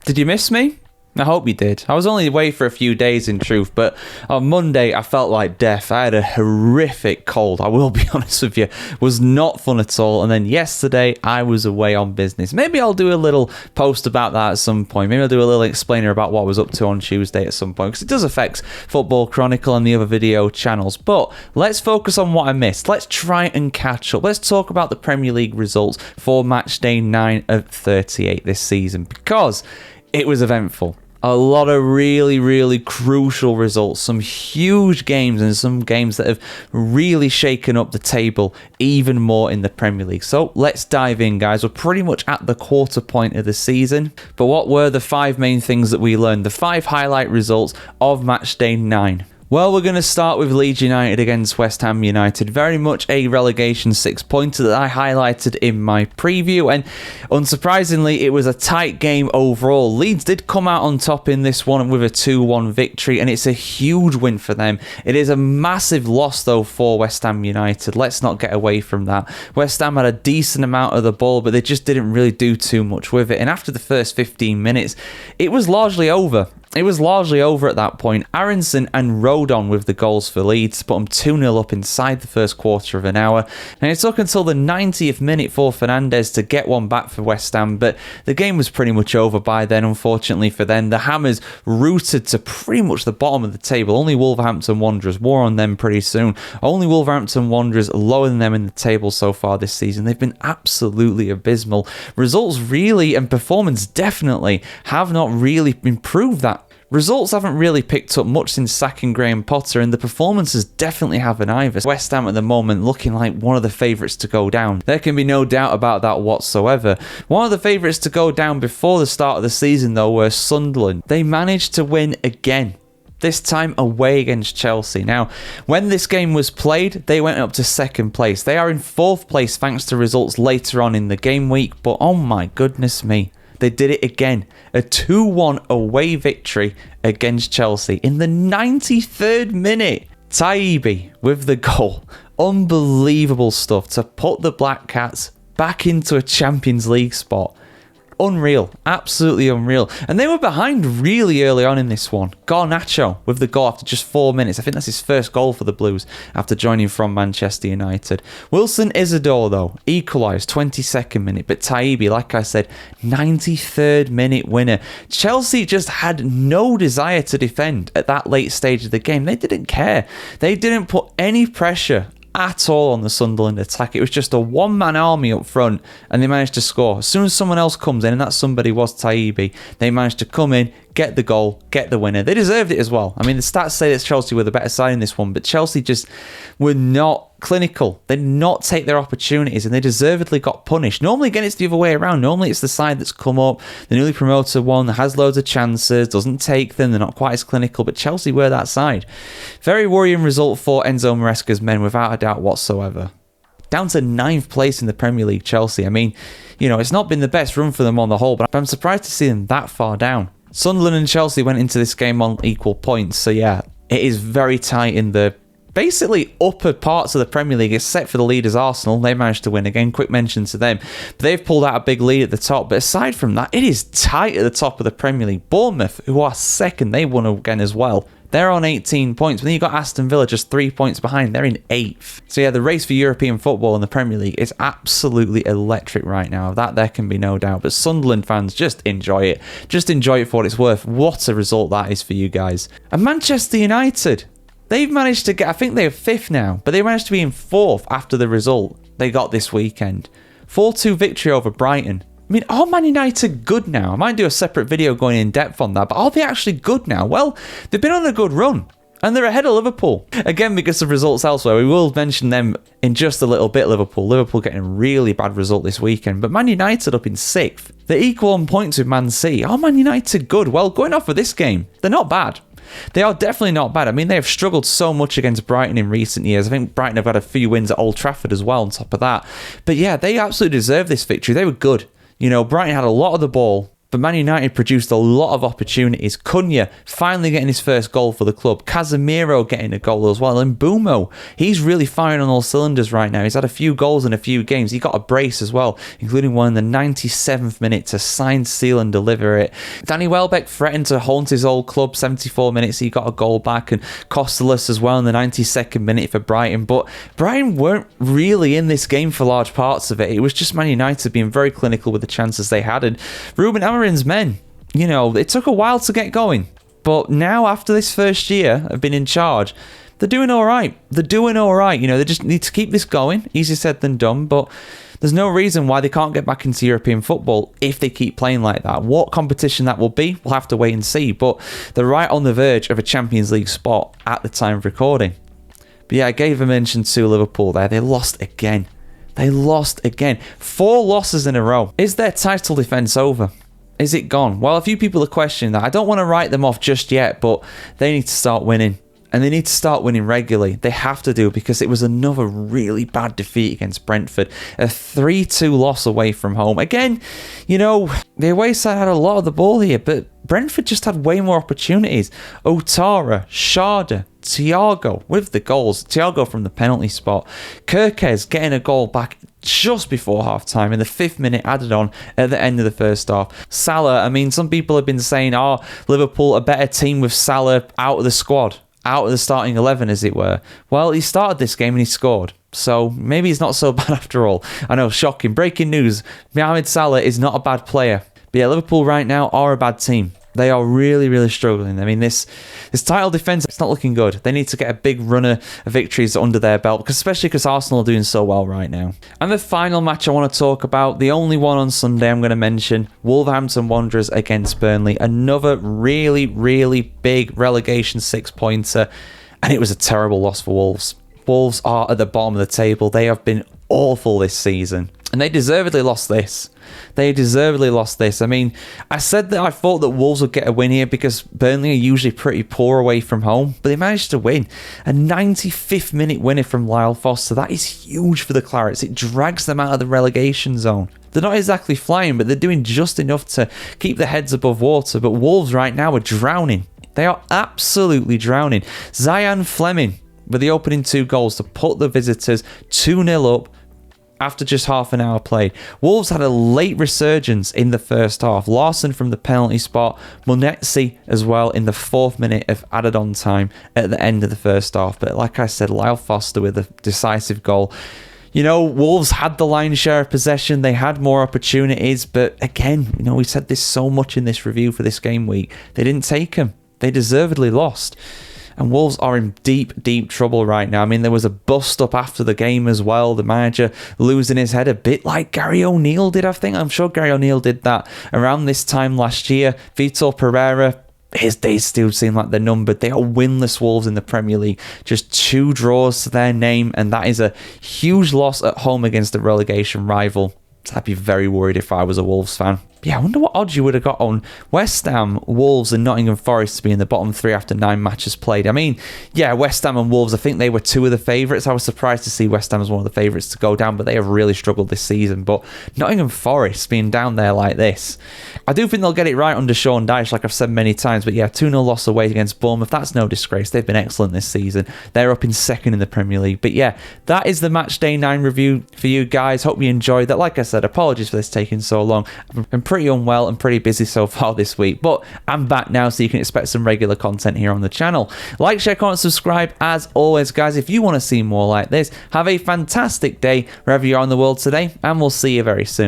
Did you miss me? I hope you did. I was only away for a few days in truth, but on Monday I felt like death. I had a horrific cold, I will be honest with you. It was not fun at all. And then yesterday I was away on business. Maybe I'll do a little post about that at some point. Maybe I'll do a little explainer about what I was up to on Tuesday at some point, because it does affect Football Chronicle and the other video channels. But let's focus on what I missed. Let's try and catch up. Let's talk about the Premier League results for match day 9 of 38 this season, because it was eventful. A lot of really, really crucial results, some huge games, and some games that have really shaken up the table even more in the Premier League. So let's dive in, guys. We're pretty much at the quarter point of the season. But what were the 5 main things that we learned? The 5 highlight results of match day 9. Well, we're going to start with Leeds United against West Ham United. Very much a relegation 6-pointer that I highlighted in my preview. And unsurprisingly, it was a tight game overall. Leeds did come out on top in this one with a 2-1 victory, and it's a huge win for them. It is a massive loss, though, for West Ham United. Let's not get away from that. West Ham had a decent amount of the ball, but they just didn't really do too much with it. And after the first 15 minutes, it was largely over. It was largely over at that point. Aronson and Rodon with the goals for Leeds put them 2-0 up inside the first quarter of an hour. And it took until the 90th minute for Fernandes to get one back for West Ham, but the game was pretty much over by then, unfortunately for them. The Hammers rooted to pretty much the bottom of the table. Only Wolverhampton Wanderers, more on them pretty soon. Only Wolverhampton Wanderers lower than them in the table so far this season. They've been absolutely abysmal. Results really, and performance definitely, have not really improved that. Results haven't really picked up much since sacking Graham Potter, and the performances definitely haven't either. West Ham at the moment looking like one of the favourites to go down. There can be no doubt about that whatsoever. One of the favourites to go down before the start of the season, though, were Sunderland. They managed to win again. This time away against Chelsea. Now, when this game was played, they went up to 2nd place. They are in 4th place thanks to results later on in the game week, but oh my goodness me. They did it again. A 2-1 away victory against Chelsea in the 93rd minute. Taibbi with the goal. Unbelievable stuff to put the Black Cats back into a Champions League spot. Unreal. Absolutely unreal. And they were behind really early on in this one. Garnacho with the goal after just 4 minutes. I think that's his first goal for the Blues after joining from Manchester United. Wilson Isidore, though, equalised 22nd minute. But Taibbi, like I said, 93rd minute winner. Chelsea just had no desire to defend at that late stage of the game. They didn't care. They didn't put any pressure at all on the Sunderland attack. It was just a one-man army up front, and they managed to score. As soon as someone else comes in, and that somebody was Taibbi, they managed to come in, get the goal, get the winner. They deserved it as well. I mean, the stats say that Chelsea were the better side in this one, but Chelsea just were not clinical. They did not take their opportunities, and they deservedly got punished. Normally, again, it's the other way around. Normally, it's the side that's come up, the newly promoted one that has loads of chances, doesn't take them, they're not quite as clinical, but Chelsea were that side. Very worrying result for Enzo Maresca's men, without a doubt whatsoever. Down to 9th place in the Premier League, Chelsea. I mean, you know, it's not been the best run for them on the whole, but I'm surprised to see them that far down. Sunderland and Chelsea went into this game on equal points, so yeah, it is very tight in the basically upper parts of the Premier League, except for the leaders Arsenal. They managed to win again. Quick mention to them. But they've pulled out a big lead at the top. But aside from that, it is tight at the top of the Premier League. Bournemouth, who are 2nd, they won again as well. They're on 18 points. But then you've got Aston Villa just 3 points behind. They're in 8th. So yeah, the race for European football in the Premier League is absolutely electric right now. That there can be no doubt. But Sunderland fans, just enjoy it. Just enjoy it for what it's worth. What a result that is for you guys. And Manchester United, they've managed to get, I think they're 5th now, but they managed to be in 4th after the result they got this weekend. 4-2 victory over Brighton. I mean, are Man United good now? I might do a separate video going in depth on that, but are they actually good now? Well, they've been on a good run, and they're ahead of Liverpool. Again, because of results elsewhere, we will mention them in just a little bit, Liverpool getting a really bad result this weekend, but Man United up in 6th. They're equal on points with Man City. Are Man United good? Well, going off of this game, they're not bad. They are definitely not bad. I mean, they have struggled so much against Brighton in recent years. I think Brighton have had a few wins at Old Trafford as well on top of that. But yeah, they absolutely deserve this victory. They were good. You know, Brighton had a lot of the ball. But Man United produced a lot of opportunities. Cunha finally getting his first goal for the club. Casemiro getting a goal as well. And Bumo, he's really firing on all cylinders right now. He's had a few goals in a few games. He got a brace as well, including one in the 97th minute to sign, seal and deliver it. Danny Welbeck threatened to haunt his old club. 74 minutes, he got a goal back. And Costellas as well in the 92nd minute for Brighton. But Brighton weren't really in this game for large parts of it. It was just Man United being very clinical with the chances they had. And Ruben Amorim's men, it took a while to get going. But now, after this first year of being in charge, they're doing all right. They just need to keep this going. Easier said than done, but there's no reason why they can't get back into European football if they keep playing like that. What competition that will be, we'll have to wait and see. But they're right on the verge of a Champions League spot at the time of recording. But yeah, I gave a mention to Liverpool there. They lost again. 4 losses in a row. Is their title defence over? Is it gone? Well, a few people are questioning that. I don't want to write them off just yet, but they need to start winning. And they need to start winning regularly. They have to do, because it was another really bad defeat against Brentford. A 3-2 loss away from home. Again, the away side had a lot of the ball here, but Brentford just had way more opportunities. Otara, Sharda, Thiago with the goals. Thiago from the penalty spot. Kirkez getting a goal back just before half-time in the 5th minute added on at the end of the first half. Salah, some people have been saying, Liverpool a better team with Salah out of the squad, out of the starting 11, as it were. Well, he started this game and he scored. So maybe he's not so bad after all. I know, shocking. Breaking news. Mohamed Salah is not a bad player. But yeah, Liverpool right now are a bad team. They are really, really struggling. This title defence, it's not looking good. They need to get a big runner of victories under their belt, especially because Arsenal are doing so well right now. And the final match I want to talk about, the only one on Sunday I'm going to mention, Wolverhampton Wanderers against Burnley. Another really, really big relegation 6-pointer. And it was a terrible loss for Wolves. Wolves are at the bottom of the table. They have been awful this season. And they deservedly lost this. I said that I thought that Wolves would get a win here because Burnley are usually pretty poor away from home, but they managed to win. A 95th minute winner from Lyle Foster. That is huge for the Clarets. It drags them out of the relegation zone. They're not exactly flying, but they're doing just enough to keep their heads above water. But Wolves right now are drowning. They are absolutely drowning. Zian Fleming with the opening 2 goals to put the visitors 2-0 up after just half an hour played. Wolves had a late resurgence in the first half. Larson from the penalty spot, Munetsi as well in the 4th minute of added on time at the end of the first half. But like I said, Lyle Foster with a decisive goal. Wolves had the lion's share of possession. They had more opportunities. But again, we said this so much in this review for this game week. They didn't take them. They deservedly lost. And Wolves are in deep, deep trouble right now. There was a bust-up after the game as well. The manager losing his head a bit like Gary O'Neill did, I think. I'm sure Gary O'Neill did that around this time last year. Vitor Pereira, his days still seem like they're numbered. They are winless Wolves in the Premier League. Just 2 draws to their name, and that is a huge loss at home against a relegation rival. I'd be very worried if I was a Wolves fan. Yeah, I wonder what odds you would have got on West Ham, Wolves and Nottingham Forest to be in the bottom 3 after 9 matches played. West Ham and Wolves, I think they were 2 of the favourites. I was surprised to see West Ham as one of the favourites to go down, but they have really struggled this season. But Nottingham Forest being down there like this, I do think they'll get it right under Sean Dyche, like I've said many times. But yeah, 2-0 loss away against Bournemouth, that's no disgrace. They've been excellent this season. They're up in 2nd in the Premier League. But yeah, that is the Matchday 9 review for you guys. Hope you enjoyed that. Like I said, apologies for this taking so long. I've been pretty unwell and pretty busy so far this week, but I'm back now, so you can expect some regular content here on the channel. Like, share, comment, subscribe as always, guys, if you want to see more like this. Have a fantastic day wherever you are in the world today, and we'll see you very soon.